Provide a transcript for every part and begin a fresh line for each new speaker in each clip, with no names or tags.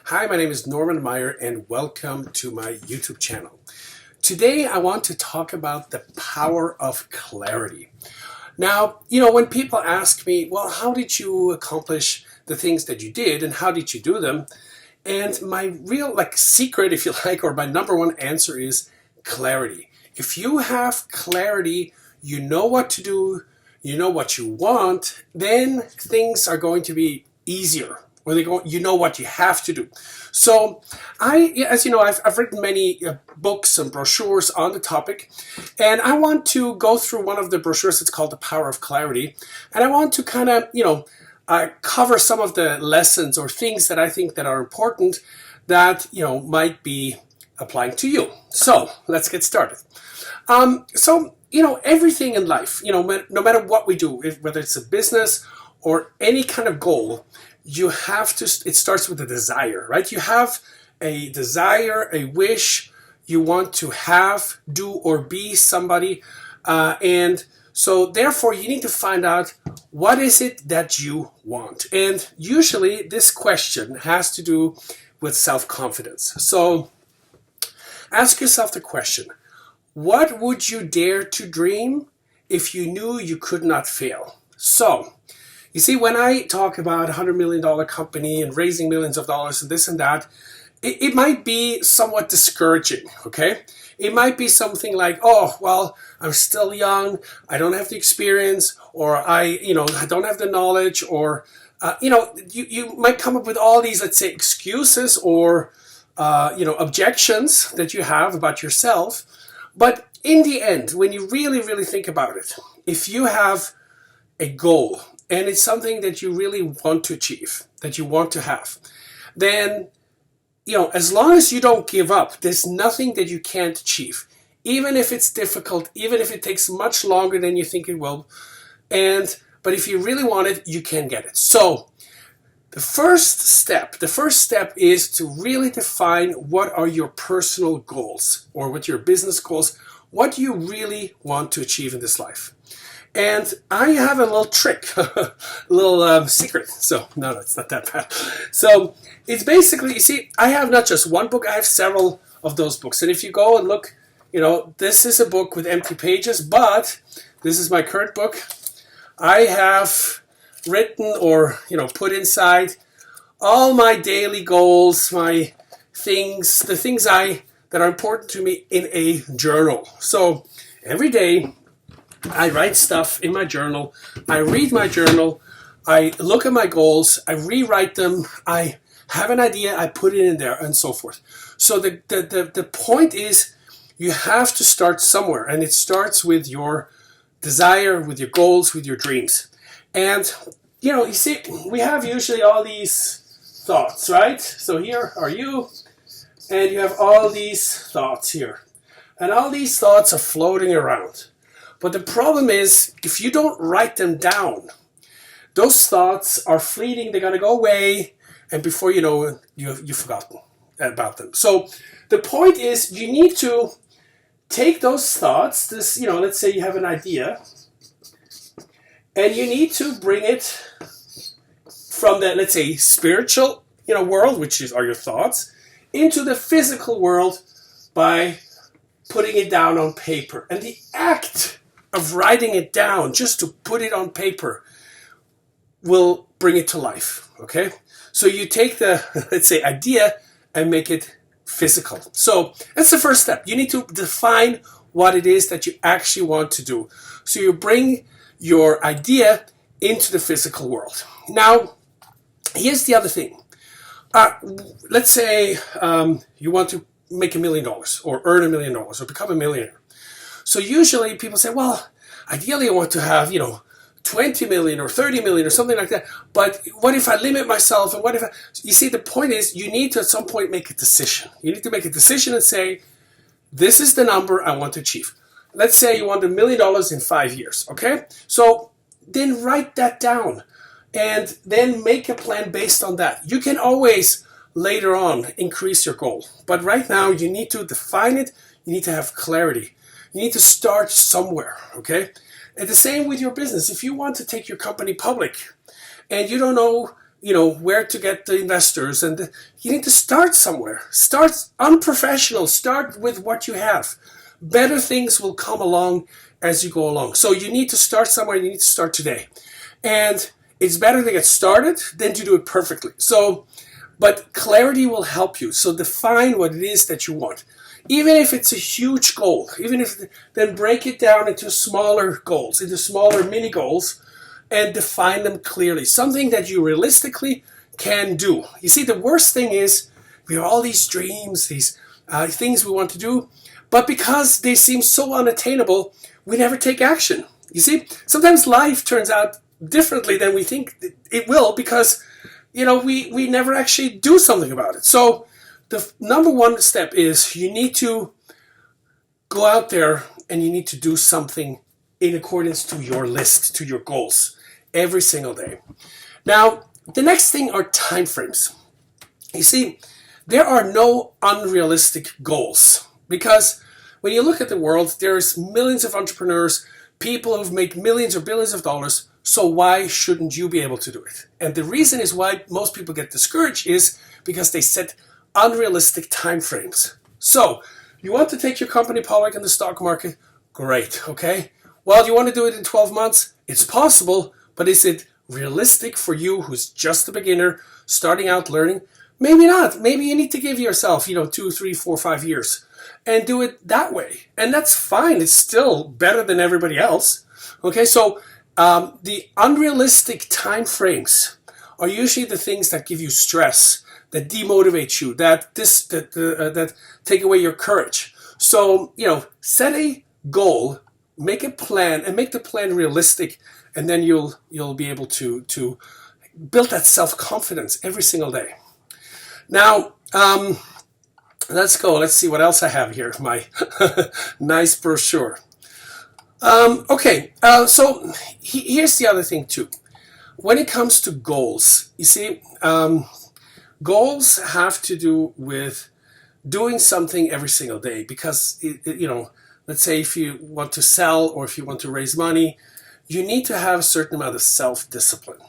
Hi, my name is Norman Meyer and welcome to my YouTube channel. Today I want to talk about the power of clarity. Now, when people ask me, well, how did you accomplish the things that you did and how did you do them? And my real secret, if you like, or my number one answer is clarity. If you have clarity, you know what to do, you know what you want, then things are going to be easier. You know what you have to do. So as you know, I've written many books and brochures on the topic, and I want to go through one of the brochures. It's called The Power of Clarity, and I want to kind of, cover some of the lessons or things that I think that are important that, might be applying to you. So let's get started. Everything in life, no matter what we do, whether it's a business or any kind of goal, it starts with a desire, right? You have a desire, a wish, you want to have, do, or be somebody. And so therefore you need to find out what is it that you want. And usually this question has to do with self-confidence. So ask yourself the question, what would you dare to dream if you knew you could not fail? So, you see, when I talk about a $100 million company and raising millions of dollars and this and that, it might be somewhat discouraging, okay? It might be something like, oh, well, I'm still young, I don't have the experience, or I don't have the knowledge, or, you might come up with all these, let's say, excuses or, objections that you have about yourself. But in the end, when you really, really think about it, if you have a goal, and it's something that you really want to achieve, that you want to have, then, as long as you don't give up, there's nothing that you can't achieve. Even if it's difficult, even if it takes much longer than you think it will. But if you really want it, you can get it. So the first step is to really define what are your personal goals or what your business goals. What do you really want to achieve in this life? And I have a little trick, a little secret. So, no, it's not that bad. So, it's basically, you see, I have not just one book, I have several of those books. And if you go and look, this is a book with empty pages, but this is my current book. I have written or, put inside all my daily goals, my things, the things that are important to me in a journal. So, every day, I write stuff in my journal, I read my journal, I look at my goals, I rewrite them, I have an idea, I put it in there, and so forth. So the point is, you have to start somewhere, and it starts with your desire, with your goals, with your dreams. And, you see, we have usually all these thoughts, right? So here are you, and you have all these thoughts here. And all these thoughts are floating around. But the problem is, if you don't write them down, those thoughts are fleeting, they're going to go away, and before you know it, you've forgotten about them. So the point is, you need to take those thoughts, let's say you have an idea, and you need to bring it from the, let's say, spiritual, world, which are your thoughts, into the physical world by putting it down on paper. And the act of writing it down, just to put it on paper, will bring it to life, okay? So you take the, let's say, idea and make it physical. So that's the first step. You need to define what it is that you actually want to do. So you bring your idea into the physical world. Now, here's the other thing. Let's say you want to make $1 million or earn $1 million or become a millionaire. So usually people say, well, ideally I want to have, 20 million or 30 million or something like that. But what if I limit myself? And what if you see, the point is, you need to at some point make a decision. You need to make a decision and say, this is the number I want to achieve. Let's say you want $1 million in 5 years, okay? So then write that down and then make a plan based on that. You can always later on increase your goal. But right now you need to define it. You need to have clarity. You need to start somewhere, okay? And the same with your business. If you want to take your company public and you don't know where to get the investors, and you need to start somewhere. Start unprofessional. Start with what you have. Better things will come along as you go along. So you need to start somewhere. You need to start today. And it's better to get started than to do it perfectly. So, but clarity will help you. So define what it is that you want. Even if it's a huge goal, then break it down into smaller goals, into smaller mini goals, and define them clearly. Something that you realistically can do. You see, the worst thing is we have all these dreams, these things we want to do, but because they seem so unattainable, we never take action. You see, sometimes life turns out differently than we think it will because, we never actually do something about it. So the number one step is you need to go out there and you need to do something in accordance to your list, to your goals, every single day. Now, the next thing are time frames. You see, there are no unrealistic goals because when you look at the world, there's millions of entrepreneurs, people who've made millions or billions of dollars. So why shouldn't you be able to do it? And the reason is why most people get discouraged is because they set unrealistic time frames. So you want to take your company public in the stock market? Great, okay? Well, you want to do it in 12 months? It's possible, but is it realistic for you who's just a beginner, starting out learning? Maybe not. Maybe you need to give yourself, 2, 3, 4, 5 years and do it that way. And that's fine. It's still better than everybody else. Okay, so the unrealistic time frames are usually the things that give you stress, that demotivate you, that take away your courage. So, set a goal, make a plan, and make the plan realistic, and then you'll be able to build that self-confidence every single day. Now, let's go. Let's see what else I have here. My nice brochure. So here's the other thing too. When it comes to goals, you see, goals have to do with doing something every single day because, let's say if you want to sell or if you want to raise money, you need to have a certain amount of self-discipline.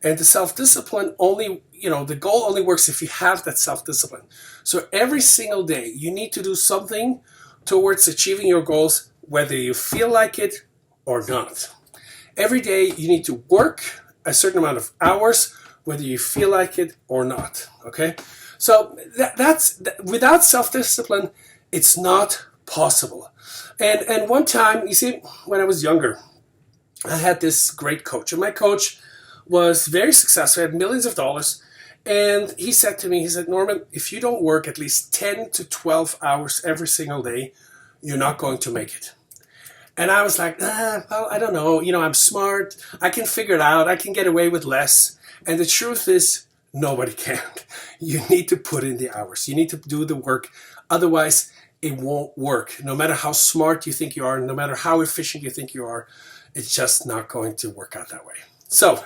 And the self-discipline only, the goal only works if you have that self-discipline. So every single day, you need to do something towards achieving your goals, whether you feel like it or not. Every day, you need to work a certain amount of hours, whether you feel like it or not, okay? So that's without self-discipline, it's not possible. And one time, you see, when I was younger, I had this great coach, and my coach was very successful, had millions of dollars, and he said to me, Norman, if you don't work at least 10 to 12 hours every single day, you're not going to make it. And I was like, well, I don't know, I'm smart, I can figure it out, I can get away with less. And the truth is, nobody can. You need to put in the hours, you need to do the work, otherwise it won't work. No matter how smart you think you are, no matter how efficient you think you are, it's just not going to work out that way. So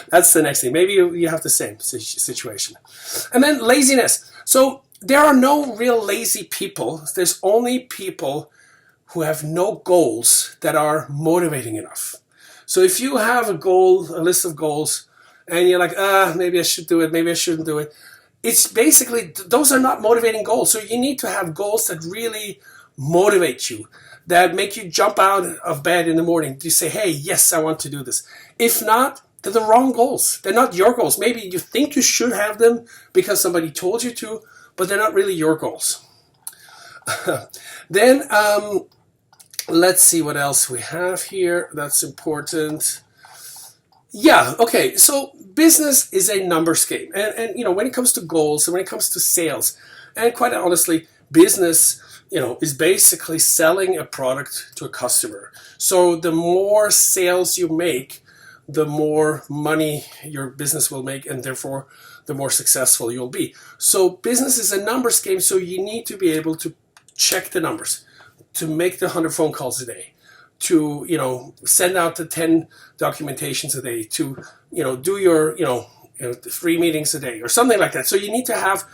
that's the next thing. Maybe you have the same situation. And then laziness. So there are no real lazy people. There's only people who have no goals that are motivating enough. So if you have a goal, a list of goals, and you're like, maybe I should do it, maybe I shouldn't do it. It's basically, those are not motivating goals. So you need to have goals that really motivate you, that make you jump out of bed in the morning. You say, hey, yes, I want to do this. If not, they're the wrong goals. They're not your goals. Maybe you think you should have them because somebody told you to, but they're not really your goals. Then, let's see what else we have here that's important. Yeah, okay, so business is a numbers game. And when it comes to goals and when it comes to sales, and quite honestly, business is basically selling a product to a customer. So the more sales you make, the more money your business will make, and therefore the more successful you'll be. So business is a numbers game, so you need to be able to check the numbers, to make the 100 phone calls a day, to send out the 10 documentations a day, to do your 3 meetings a day or something like that. So you need to have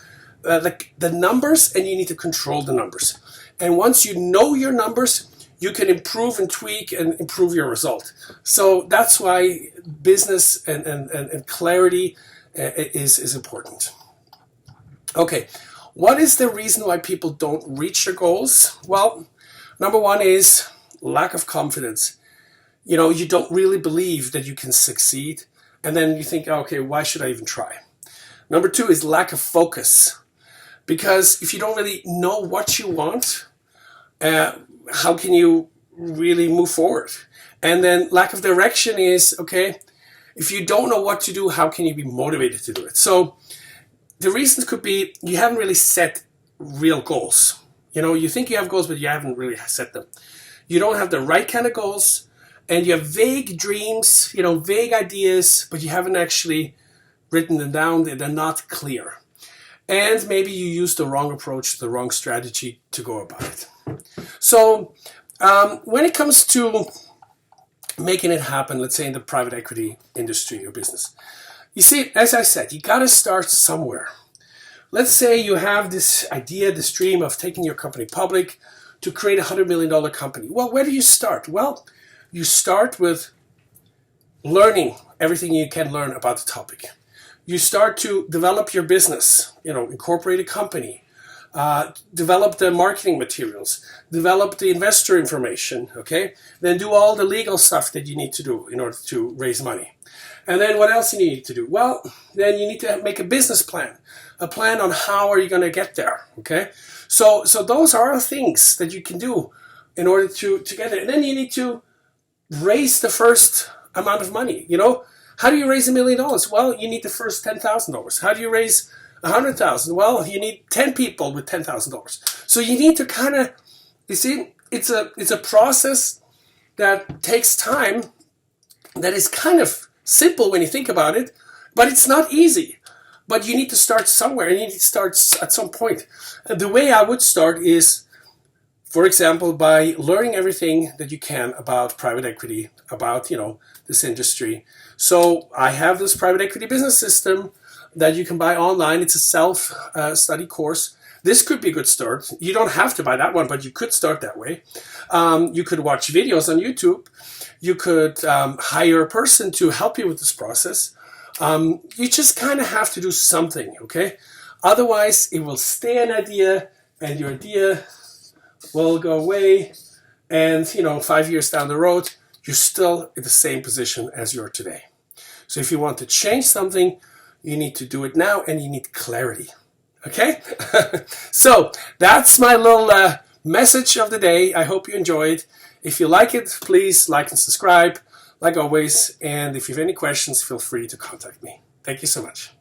the numbers, and you need to control the numbers. And once you know your numbers, you can improve and tweak and improve your result. So that's why business and clarity is important. Okay, what is the reason why people don't reach their goals? Well, number one is lack of confidence. You don't really believe that you can succeed, and then you think, okay, why should I even try? Number two is lack of focus, because if you don't really know what you want, how can you really move forward? And then lack of direction is, okay, if you don't know what to do, how can you be motivated to do it? So the reasons could be you haven't really set real goals. You think you have goals, but you haven't really set them. You don't have the right kind of goals, and you have vague dreams, vague ideas, but you haven't actually written them down. They're not clear. And maybe you use the wrong approach, the wrong strategy to go about it. So when it comes to making it happen, let's say in the private equity industry or business, you see, as I said, you got to start somewhere. Let's say you have this idea, this dream of taking your company public to create a $100 million company. Well, where do you start? Well, you start with learning everything you can learn about the topic. You start to develop your business, incorporate a company, develop the marketing materials, develop the investor information, okay? Then do all the legal stuff that you need to do in order to raise money. And then what else you need to do? Well, then you need to make a business plan, a plan on how are you going to get there, okay? So those are things that you can do in order to get there. And then you need to raise the first amount of money, How do you raise $1 million? Well, you need the first $10,000. How do you raise $100,000? Well, you need 10 people with $10,000. So you need to kind of, you see, it's a process that takes time, that is kind of simple when you think about it, but it's not easy. But you need to start somewhere, and you need to start at some point. And the way I would start is, for example, by learning everything that you can about private equity, about, this industry. So I have this private equity business system that you can buy online. It's a self-study course. This could be a good start. You don't have to buy that one, but you could start that way. You could watch videos on YouTube. You could hire a person to help you with this process. You just kind of have to do something, okay? Otherwise, it will stay an idea, and your idea will go away, and 5 years down the road, you're still in the same position as you are today. So if you want to change something, you need to do it now, and you need clarity. Okay? So that's my little message of the day. I hope you enjoyed. If you like it, please like and subscribe, like always. And if you have any questions, feel free to contact me. Thank you so much.